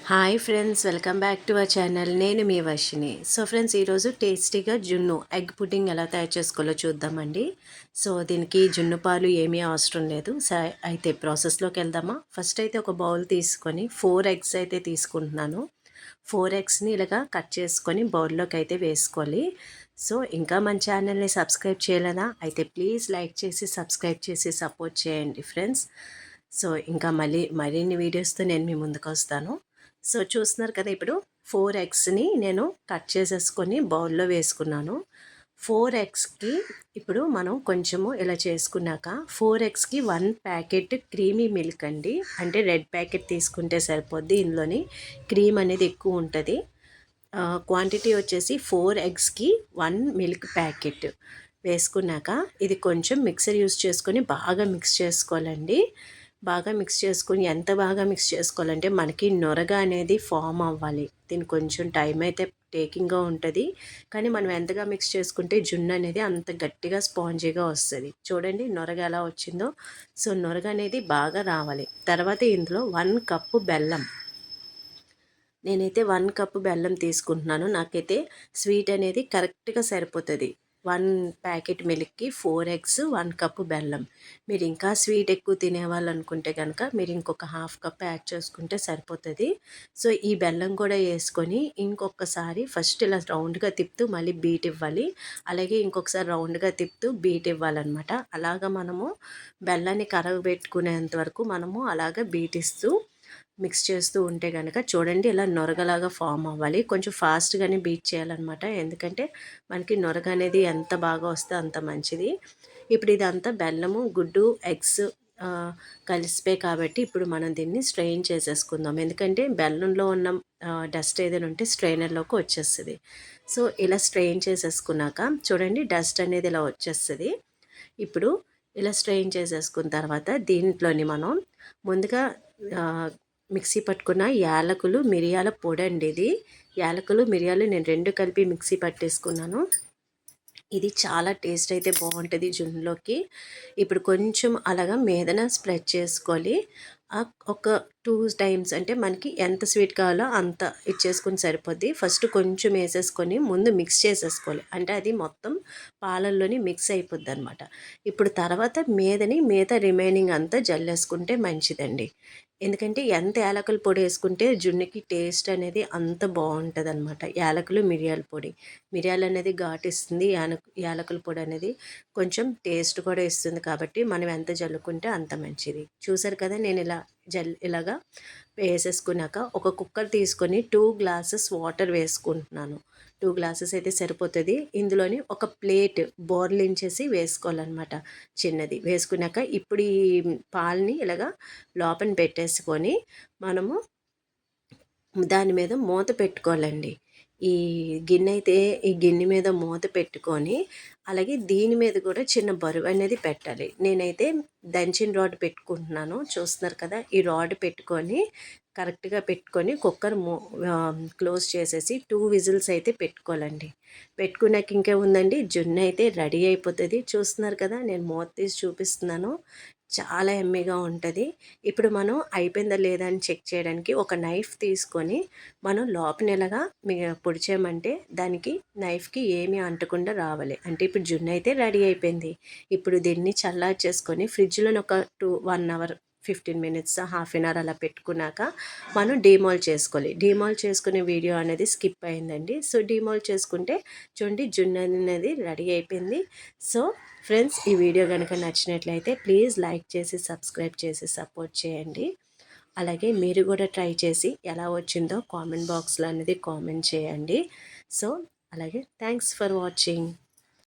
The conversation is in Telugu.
Hi friends, welcome back to our channel. నేను మీ వర్షిని. సో ఫ్రెండ్స్, ఈరోజు టేస్టీగా జున్ను ఎగ్ పుడ్డింగ్ ఎలా తయారు చేసుకోవాలో చూద్దామండి. సో దీనికి జున్ను పాలు ఏమీ అవసరం లేదు. అయితే ప్రాసెస్లోకి వెళ్దామా. ఫస్ట్ అయితే ఒక బౌల్ తీసుకొని 4 ఎగ్స్ అయితే తీసుకుంటున్నాను. 4 ఎగ్స్ని ఇలాగా కట్ చేసుకొని బౌల్లోకి అయితే వేసుకోవాలి. సో ఇంకా మన ఛానల్ని సబ్స్క్రైబ్ చేయలేదా అయితే ప్లీజ్ లైక్ చేసి సబ్స్క్రైబ్ చేసి సపోర్ట్ చేయండి ఫ్రెండ్స్. సో ఇంకా మరిన్ని వీడియోస్తో నేను మీ ముందుకు వస్తాను. సో చూస్తున్నారు కదా, ఇప్పుడు 4 ఎగ్స్ని నేను కట్ చేసేసుకొని బౌల్లో వేసుకున్నాను. 4 ఎగ్స్కి ఇప్పుడు మనం కొంచెము ఇలా చేసుకున్నాక 4 ఎగ్స్కి 1 ప్యాకెట్ క్రీమీ మిల్క్ అండి. అంటే రెడ్ ప్యాకెట్ తీసుకుంటే సరిపోద్ది. ఇందులోని క్రీమ్ అనేది ఎక్కువ ఉంటుంది. క్వాంటిటీ వచ్చేసి 4 ఎగ్స్కి 1 మిల్క్ ప్యాకెట్ వేసుకున్నాక ఇది కొంచెం మిక్సర్ యూస్ చేసుకొని బాగా మిక్స్ చేసుకోవాలండి. బాగా మిక్స్ చేసుకొని ఎంత బాగా మిక్స్ చేసుకోవాలంటే మనకి నొరగ అనేది ఫామ్ అవ్వాలి. దీనికి కొంచెం టైం అయితే టేకింగ్గా ఉంటుంది. కానీ మనం ఎంతగా మిక్స్ చేసుకుంటే జున్ను అనేది అంత గట్టిగా స్పాంజీగా వస్తుంది. చూడండి నొరగ ఎలా వచ్చిందో. సో నొరగ అనేది బాగా రావాలి. తర్వాత ఇందులో 1 కప్పు బెల్లం, నేనైతే 1 కప్పు బెల్లం తీసుకుంటున్నాను. నాకైతే స్వీట్ అనేది కరెక్ట్గా సరిపోతుంది. 1 ప్యాకెట్ మిల్క్కి 4 ఎగ్స్ 1 కప్పు బెల్లం. మీరు ఇంకా స్వీట్ ఎక్కువ తినేవాళ్ళు అనుకుంటే కనుక మీరు ఇంకొక హాఫ్ కప్ యాడ్ చేసుకుంటే సరిపోతుంది. సో ఈ బెల్లం కూడా వేసుకొని ఇంకొకసారి ఫస్ట్ ఇలా రౌండ్గా తిప్పుతూ మళ్ళీ బీట్ ఇవ్వాలి. అలాగే ఇంకొకసారి రౌండ్గా తిప్పుతూ బీట్ ఇవ్వాలన్నమాట. అలాగ మనము బెల్లాన్ని కరగబెట్టుకునేంత వరకు మనము అలాగ బీట్ ఇస్తూ మిక్స్ చేస్తూ ఉంటే కనుక చూడండి ఇలా నొరగలాగా ఫామ్ అవ్వాలి. కొంచెం ఫాస్ట్గానే బీట్ చేయాలన్నమాట. ఎందుకంటే మనకి నొరగ అనేది ఎంత బాగా వస్తే అంత మంచిది. ఇప్పుడు ఇదంతా బెల్లము, గుడ్డు, ఎగ్స్ కలిసిపోయి కాబట్టి ఇప్పుడు మనం దీన్ని స్ట్రెయిన్ చేసేసుకుందాం. ఎందుకంటే బెల్లంలో ఉన్న డస్ట్ ఏదైనా ఉంటే స్ట్రెయినర్లోకి వచ్చేస్తుంది. సో ఇలా స్ట్రెయిన్ చేసేసుకున్నాక చూడండి డస్ట్ అనేది ఇలా వచ్చేస్తుంది. ఇప్పుడు ఇలా స్ట్రెయిన్ చేసేసుకున్న తర్వాత దీంట్లోని మనం ముందుగా మిక్సీ పట్టుకున్న యాలకులు, మిరియాల పొడి అండి ఇది. యాలకులు, మిరియాలు నేను 2 కలిపి మిక్సీ పట్టేసుకున్నాను. ఇది చాలా టేస్ట్ అయితే బాగుంటుంది జున్నులోకి. ఇప్పుడు కొంచెం అలాగా మీదన స్ప్రెడ్ చేసుకోవాలి. ఒక 2 టైమ్స్ అంటే మనకి ఎంత స్వీట్ కావాలో అంత ఇచ్చేసుకుని సరిపోద్ది. ఫస్ట్ కొంచెం వేసేసుకొని ముందు మిక్స్ చేసేసుకోవాలి. అంటే అది మొత్తం పాలల్లోని మిక్స్ అయిపోద్ది అనమాట. ఇప్పుడు తర్వాత మీద రిమైనింగ్ అంతా జల్లేసుకుంటే మంచిదండి. ఎందుకంటే ఎంత యాలకుల పొడి వేసుకుంటే జున్నుకి టేస్ట్ అనేది అంత బాగుంటుంది అనమాట. యాలకులు, మిరియాల పొడి, మిరియాలు అనేది ఘాటిస్తుంది. యాలకుల పొడి అనేది కొంచెం టేస్ట్ కూడా ఇస్తుంది. కాబట్టి మనం ఎంత జల్లుకుంటే అంత మంచిది. చూసారు కదా, నేను ఇలాగా వేసేసుకున్నాక ఒక కుక్కర్ తీసుకొని 2 గ్లాసెస్ వాటర్ వేసుకుంటున్నాను. 2 గ్లాసెస్ అయితే సరిపోతుంది. ఇందులోని ఒక ప్లేట్ బోర్లించేసి వేసుకోవాలన్నమాట. చిన్నది వేసుకున్నాక ఇప్పుడు ఈ పాలని ఇలాగా లోపల పెట్టేసుకొని మనము దాని మీద మూత పెట్టుకోవాలండి. ఈ గిన్నె మీద మూత పెట్టుకొని అలాగే దీని మీద కూడా చిన్న బరువు అనేది పెట్టాలి. నేనైతే దంచిన రాడ్ పెట్టుకుంటున్నాను. చూస్తున్నారు కదా, ఈ రాడ్ పెట్టుకొని కరెక్ట్గా పెట్టుకొని కుక్కర్ క్లోజ్ చేసేసి 2 విజిల్స్ అయితే పెట్టుకోవాలండి. పెట్టుకున్నాక ఇంకేముందండి, జున్ను అయితే రెడీ అయిపోతుంది. చూస్తున్నారు కదా, నేను మూత తీసి చూపిస్తున్నాను. చాలా ఎమ్మీగా ఉంటుంది. ఇప్పుడు మనం అయిపోయిందా లేదా అని చెక్ చేయడానికి ఒక నైఫ్ తీసుకొని మనం లోపల పొడిచామంటే దానికి నైఫ్కి ఏమీ అంటకుండా రావాలి. అంటే ఇప్పుడు జున్ను అయితే రెడీ అయిపోయింది. ఇప్పుడు దీన్ని చల్లార్చేసుకొని ఫ్రిడ్జ్లో ఒక 1 hour 15 minutes, half an hour అలా పెట్టుకున్నాక మనం డీమాల్ చేసుకోవాలి. డీమాల్ చేసుకునే వీడియో అనేది స్కిప్ అయిందండి. సో డీమాల్ చేసుకుంటే చూడండి జున్ను అనేది రెడీ అయిపోయింది. సో ఫ్రెండ్స్, ఈ వీడియో కనుక నచ్చినట్లయితే ప్లీజ్ లైక్ చేసి సబ్స్క్రైబ్ చేసి సపోర్ట్ చేయండి. అలాగే మీరు కూడా ట్రై చేసి ఎలా వచ్చిందో కామెంట్ బాక్స్లో అనేది కామెంట్ చేయండి. సో అలాగే థ్యాంక్స్ ఫర్ వాచింగ్.